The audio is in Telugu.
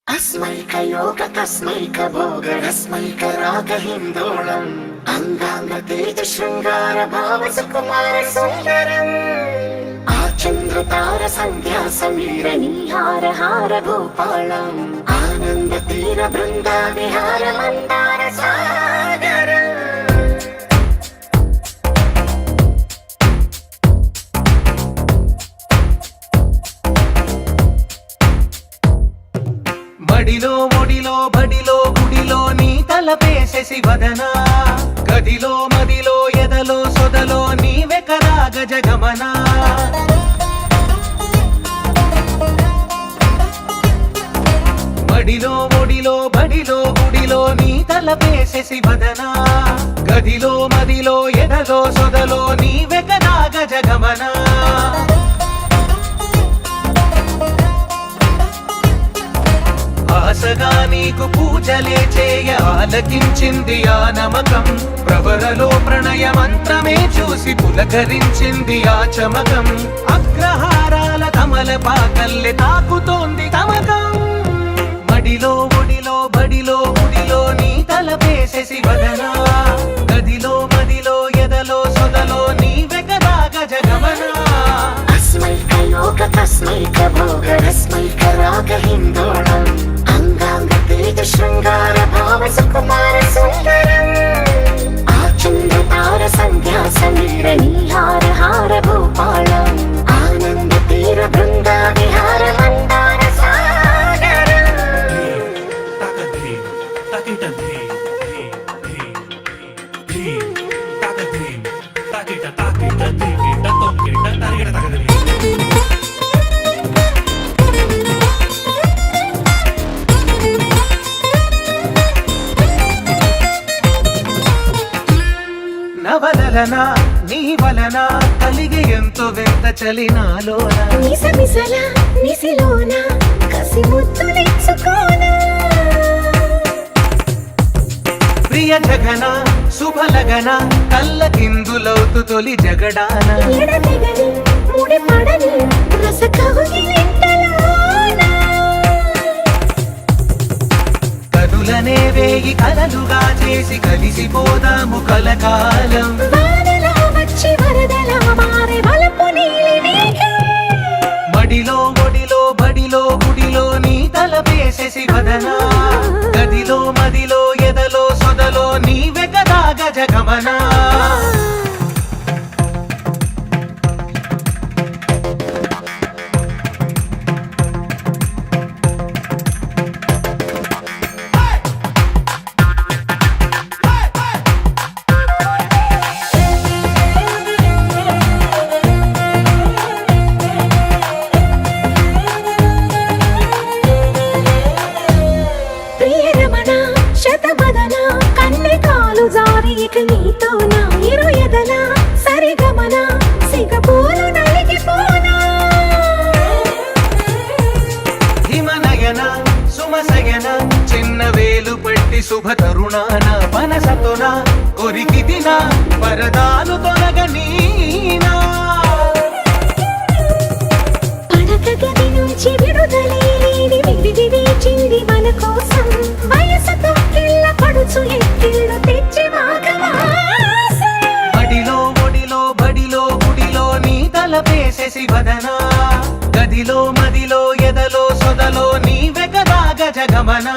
अस्मैकयोग तस्मैकभोगरस्मैकरागहिन्दोळम् अङ्गाङ्गतेज शृङ्गार भाव सुकुमार सुन्दरम् आचन्द्रतार सन्ध्या समीर नीहार हार भूपालम् आनन्द तीर बृन्दा विहार मन्दार सागरम् బడిలో ఒడిలో బడిలో గుడిలో నీ తలపేసేసి వదనా గదిలో మదిలో ఎదలో సొదలో నీవే కదా గజగమనా బడిలో ఒడిలో బడిలో గుడిలో నీ తలపేసేసి వదనా గదిలో మదిలో ఎదలో సొదలో నీవే కదా గజగమనా ఆశగా నీకు పూజలే చేయ ఆలకించింది ఆ నమకం ప్రవరలో ప్రణయ మంత్రమే చూసి పులకరించింది ఆ చమకం అగ్రహారాల కమల పాకల్లె తాకుతోంది తమకం మడిలో ఒడిలో బడిలో గుడిలో నీ తలపేసేసి వదనా గదిలో మదిలో ఎదలో సొదలో నీవే కదా గజగమనా अस्मैकयोग तस्मैकभोगरस्मैकरागहिन्दोळम् अङ्गाङ्गतेज शृङ्गार भाव सुकुमार सुन्दरम् आचन्द्रतार सन्ध्या समीर नीहार हार भूपालम् आनन्द तीर बृन्दा विहार मन्दार सागरम् నవలన నీ వలన కలిగి ఎంతో వింత చలినాలోన నిసమిసల నిసిలోన కసి ముద్దులిచ్చుకోన ప్రియ జగన శుభలగన కళ్ళ కిందులవుతు తొలి జగడాన ఎడతెగని ముడి పడని రస కౌగిలింతలోన కనులనే వేయి కలలుగా చేసి కలిసిపోదాము కలకాలం వానలా వచ్చి వరదలా మారే వలపు నీలి మేఘం మడిలో ఒడిలో బడిలో గుడిలో నీ తలపేసేసి వదనా గదిలో మదిలో ఎదలో సొదలో నీవే కదా గజగమనా ప్రియరమణ శతమదన కన్నె కాలు జారి ఇక నీతో నా ఇరు ఎదల సరిగమన సిగపూలు నలిగిపోనా హిమనయన సుమసయన చిన్న వేలు పట్టి శుభ తరుణాన మనసతోన కొరికి దిన వరదాలు తొలగనీనా పడక గది నుంచి విడుదలే లేని విడిది వేచింది మన కోసం వయసుతో కిళ్ళ పడుచు ఎక్కిళ్ళు తెచ్చి వాగవాసం బడిలో ఒడిలో బడిలో గుడిలో నీ తలపేసేసి వదనా గదిలో మదిలో ఎదలో సొదలో నీవే కదా గజగమనా